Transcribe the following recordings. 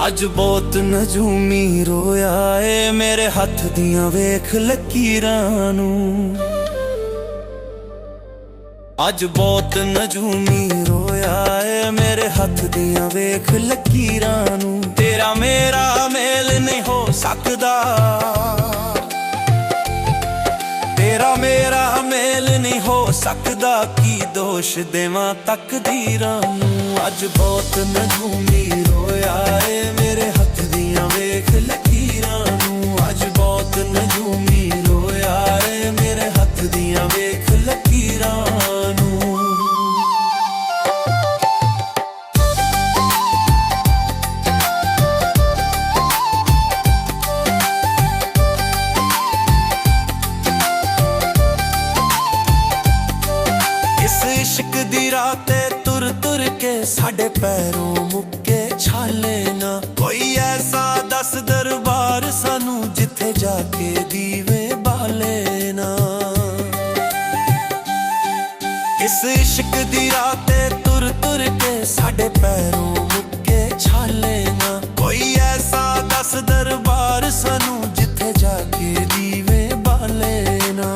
ਅੱਜ ਬਹੁਤ ਨਜੂਮੀ ਰੋਇਆ ਏ ਮੇਰੇ ਹੱਥ ਦੀਆਂ ਵੇਖ ਲਕੀਰਾਂ ਨੂੰ। ਅੱਜ ਬਹੁਤ ਨਜੂਮੀ ਰੋਇਆ ਏ ਮੇਰੇ ਹੱਥ ਦੀਆਂ ਵੇਖ ਲਕੀਰਾਂ ਨੂੰ। ਤੇਰਾ ਮੇਰਾ ਮੇਲ ਨਹੀਂ ਹੋ ਸਕਦਾ, ਤੇਰਾ ਮੇਰਾ ਮੇਲ ਨਹੀਂ ਹੋ ਸਕਦਾ, ਕੀ ਦੋਸ਼ ਦੇਵਾਂ ਤਕਦੀਰਾਂ ਨੂੰ। ਅੱਜ ਬਹੁਤ ਨਜੂਮੀ ਰੋਇਆ ਏ ਮੇਰੇ ਹੱਥ ਦੀਆਂ ਵੇਖ ਲਕੀਰਾਂ ਨੂੰ। ਅੱਜ ਬਹੁਤ ਨਜੂਮੀ ਰੋਇਆ ਏ ਮੇਰੇ ਹੱਥ ਦੀਆਂ ਵੇਖ ਲਕੀਰਾਂ ਨੂੰ। ਇਸ ਇਸ਼ਕ ਦੀ ਰਾਹ ਤੇ ਤੁਰ ਤੁਰ ਕੇ ਸਾਡੇ ਪੈਰੋਂ ਮੁੱਕੇ ਛਾਲੇ ਨਾ। ਕੋਈ ਐਸਾ ਦਸ ਦਰਬਾਰ ਸਾਨੂੰ ਜਿੱਥੇ ਜਾ ਕੇ ਦੀਵੇ ਬਾਲੇ ਨਾ। ਇਸ ਇਸ਼ਕ ਦੀ ਰਾਹ ਤੇ ਤੁਰ ਤੁਰ ਕੇ ਸਾਡੇ ਪੈਰੋਂ ਮੁੱਕੇ ਛਾਲੇ ਨਾ। ਕੋਈ ਐਸਾ ਦਸ ਦਰਬਾਰ ਸਾਨੂੰ ਜਿੱਥੇ ਜਾ ਕੇ ਦੀਵੇ ਬਾਲੇ ਨਾ।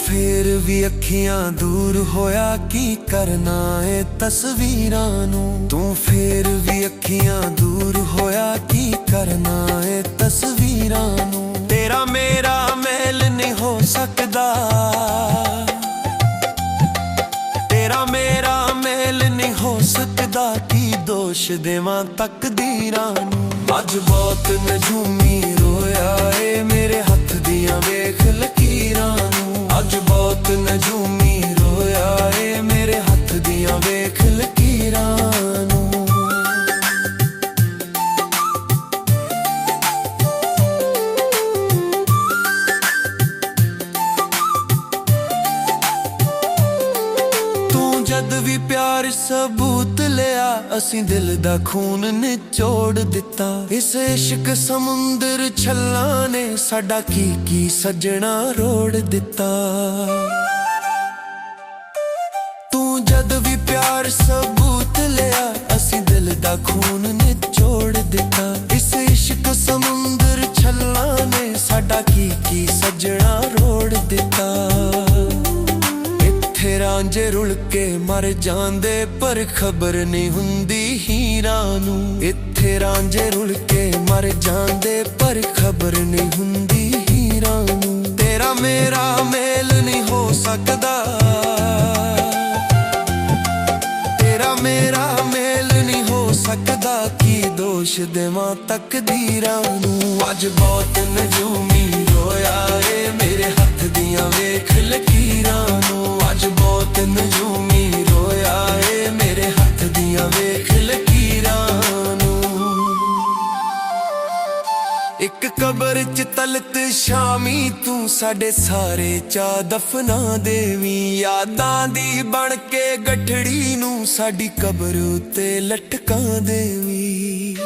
ਫੇਰ ਵੀ ਅੱਖੀਆਂ ਦੂਰ ਹੋਇਆ ਕੀ ਕਰਨਾ ਏ ਤਸਵੀਰਾਂ ਨੂੰ। ਤੂੰ ਫੇਰ ਵੀ ਅੱਖੀਆਂ ਦੂਰ ਹੋਇਆ ਕੀ ਕਰਨਾ ਏ ਤਸਵੀਰਾਂ ਨੂੰ। ਤੇਰਾ ਮੇਰਾ ਮੇਲ ਨਹੀਂ ਹੋ ਸਕਦਾ, ਤੇਰਾ ਮੇਰਾ ਮੇਲ ਨਹੀਂ ਹੋ ਸਕਦਾ, ਕੀ ਦੋਸ਼ ਦੇਵਾਂ ਤਕਦੀਰਾਂ ਨੂੰ। ਅੱਜ ਬਹੁਤ ਨਜੂਮੀ ਰੋਇਆ ਏ ਮੇਰੇ ਹੱਥ ਦੀਆਂ ਵੇਖ ਲਕੀਰਾਂ ਨੂੰ। ਅੱਜ ਬਹੁਤ ਨਜੂਮੀ ਰੋਇਆ ਏ ਮੇਰੇ ਹੱਥ ਦੀਆਂ ਵੇਖ ਲਕੀਰਾਂ ਨੂੰ। ਤੂੰ ਜਦ ਵੀ ਪਿਆਰ ਸਬੂਤ ਲਿਆ, ਅਸੀਂ ਦਿਲ ਦਾ ਖੂਨ ਨਿਚੋੜ ਦਿੱਤਾ। ਇਸ ਇਸ਼ਕ ਸਮੁੰਦਰ ਛੱਲਾਂ ਨੇ ਸਾਡਾ ਕੀ ਸੱਜਣਾ ਰੋੜ ਦਿੱਤਾ। ਤੂੰ ਜਦ ਵੀ ਪਿਆਰ ਸਬੂਤ ਲਿਆ, ਅਸੀਂ ਦਿਲ ਦਾ ਖੂਨ ਨਿਚੋੜ ਦਿੱਤਾ। ਇਸ ਇਸ਼ਕ ਸਮੁੰਦਰ ਛੱਲਾਂ ਨੇ ਸਾਡਾ ਕੀ ਸੱਜਣਾ ਰੋੜ ਦਿੱਤਾ। ਇੱਥੇ ਰਾਂਝੇ ਰੁਲ ਕੇ ਮਰ ਜਾਂਦੇ ਪਰ ਖਬਰ ਨਹੀਂ ਹੁੰਦੀ ਹੀਰਾਂ ਨੂੰ। ਇੱਥੇ ਰਾਂਝੇ ਰੁਲ ਕੇ ਮਰ ਜਾਂਦੇ ਪਰ ਖਬਰ ਨਹੀਂ ਹੁੰਦੀ ਹੀਰਾਂ ਨੂੰ। ਤੇਰਾ ਮੇਰਾ ਮੇਲ ਨਹੀਂ ਹੋ ਸਕਦਾ, ਤੇਰਾ ਮੇਰਾ ਮੇਲ ਨਹੀਂ ਹੋ ਸਕਦਾ, ਕੀ ਦੋਸ਼ ਦੇਵਾਂ ਤਕਦੀਰਾਂ ਨੂੰ। ਅੱਜ ਬਹੁਤ ਨਜੂਮੀ ਰੋਇਆ ਏ ਮੇਰੇ ਹੱਥ ਦੀਆਂ ਵੇਖ ਲਕੀਰਾਂ ਨੂੰ। ਅੱਜ ਬਹੁਤ ਨਜੂਮੀ ਰੋਇਆ ਏ ਮੇਰੇ ਹੱਥ ਦੀਆਂ ਵੇਖ ਲਕੀਰਾਂ ਨੂੰ। ਇੱਕ ਕਬਰ ਚ ਤਲਤ ਸ਼ਾਮੀ ਤੂੰ ਸਾਡੇ ਸਾਰੇ ਚਾਅ ਦਫਨਾ ਦੇਵੀਂ। ਯਾਦਾਂ ਦੀ ਬਣ ਕੇ ਗਠੜੀ ਨੂੰ ਸਾਡੀ ਕਬਰ ਉੱਤੇ ਲਟਕਾਂ ਦੇਵੀਂ।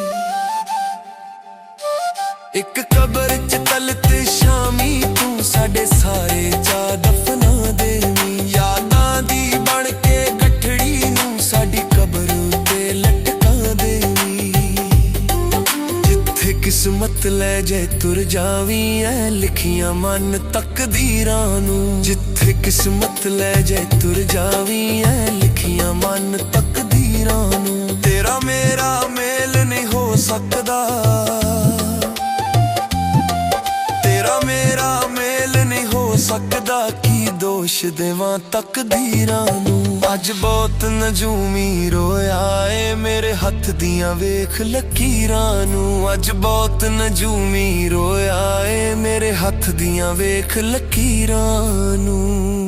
ਇੱਕ ਕਬਰ ਚ ਤਲਤ ਸ਼ਾਮੀ ਤੂੰ ਸਾਡੇ ਸਾਰੇ ਚਾਅ ਦਫਨਾ ਦੇਵੀਂ। ਯਾਦਾਂ ਦੀ ਬਣ ਕੇ ਗਠੜੀ ਨੂੰ ਸਾਡੀ ਕਬਰ ਉੱਤੇ ਲਟਕਾਂ ਦੇਵੀਂ। ਜਿੱਥੇ ਕਿਸਮਤ ਲੈ ਜਾਏ ਤੁਰ ਜਾਵੀਂ ਐ ਲਿਖੀਆਂ ਮਨ ਤਕਦੀਰਾਂ ਨੂੰ। ਜਿੱਥੇ ਕਿਸਮਤ ਲੈ ਜਾਏ ਤੁਰ ਜਾਵੀਂ ਐ ਲਿਖੀਆਂ ਮਨ ਤਕਦੀਰਾਂ ਨੂੰ। ਤੇਰਾ ਮੇਰਾ ਮੇਲ ਨਹੀਂ ਹੋ ਸਕਦਾ, ਤੇਰਾ ਮੇਰਾ ਮੇਲ ਨਹੀਂ ਹੋ ਸਕਦਾ, ਕੀ ਦੋਸ਼ ਦੇਵਾਂ ਤਕਦੀਰਾਂ ਨੂੰ। ਅੱਜ ਬਹੁਤ ਨਜੂਮੀ ਰੋਇਆ ਏ ਮੇਰੇ ਹੱਥ ਦੀਆਂ ਵੇਖ ਲਕੀਰਾਂ ਨੂੰ। ਅੱਜ ਬਹੁਤ ਨਜੂਮੀ ਰੋਇਆ ਏ ਮੇਰੇ ਹੱਥ ਦੀਆਂ ਵੇਖ ਲਕੀਰਾਂ ਨੂੰ।